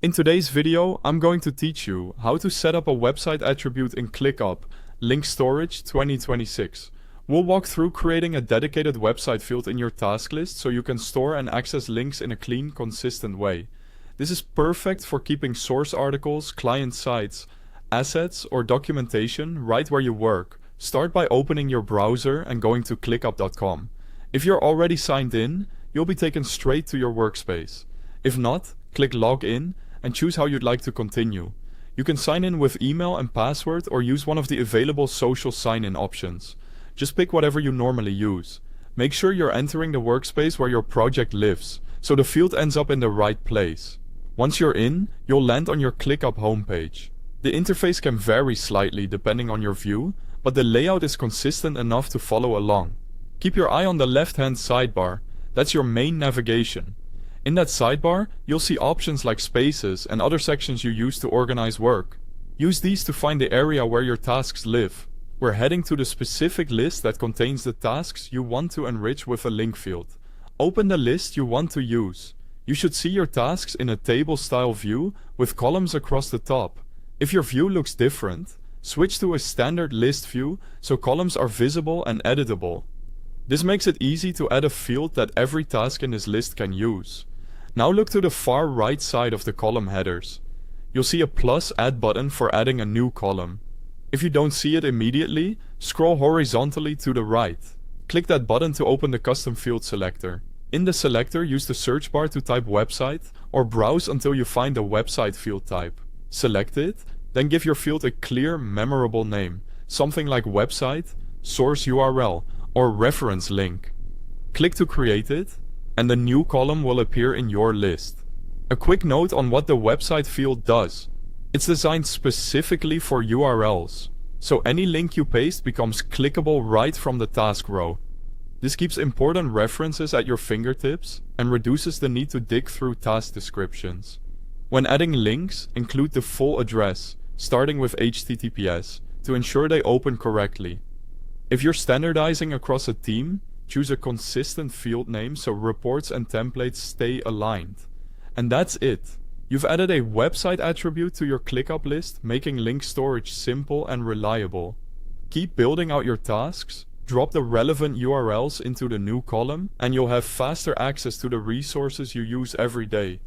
In today's video, I'm going to teach you how to set up a website attribute in ClickUp, Link Storage 2026. We'll walk through creating a dedicated website field in your task list so you can store and access links in a clean, consistent way. This is perfect for keeping source articles, client sites, assets, or documentation right where you work. Start by opening your browser and going to clickup.com. If you're already signed in, you'll be taken straight to your workspace. If not, click Log In and choose how you'd like to continue. You can sign in with email and password or use one of the available social sign-in options. Just pick whatever you normally use. Make sure you're entering the workspace where your project lives, so the field ends up in the right place. Once you're in, you'll land on your ClickUp homepage. The interface can vary slightly depending on your view, but the layout is consistent enough to follow along. Keep your eye on the left-hand sidebar. That's your main navigation. In that sidebar, you'll see options like spaces and other sections you use to organize work. Use these to find the area where your tasks live. We're heading to the specific list that contains the tasks you want to enrich with a link field. Open the list you want to use. You should see your tasks in a table-style view with columns across the top. If your view looks different, switch to a standard list view so columns are visible and editable. This makes it easy to add a field that every task in this list can use. Now look to the far right side of the column headers. You'll see a plus add button for adding a new column. If you don't see it immediately, scroll horizontally to the right. Click that button to open the custom field selector. In the selector, use the search bar to type website or browse until you find the website field type. Select it, then give your field a clear, memorable name, something like website, source URL, or reference link. Click to create it, and a new column will appear in your list. A quick note on what the website field does. It's designed specifically for URLs, so any link you paste becomes clickable right from the task row. This keeps important references at your fingertips and reduces the need to dig through task descriptions. When adding links, include the full address, starting with HTTPS, to ensure they open correctly. If you're standardizing across a team, choose a consistent field name so reports and templates stay aligned. And that's it. You've added a website attribute to your ClickUp list, making link storage simple and reliable. Keep building out your tasks, drop the relevant URLs into the new column, and you'll have faster access to the resources you use every day.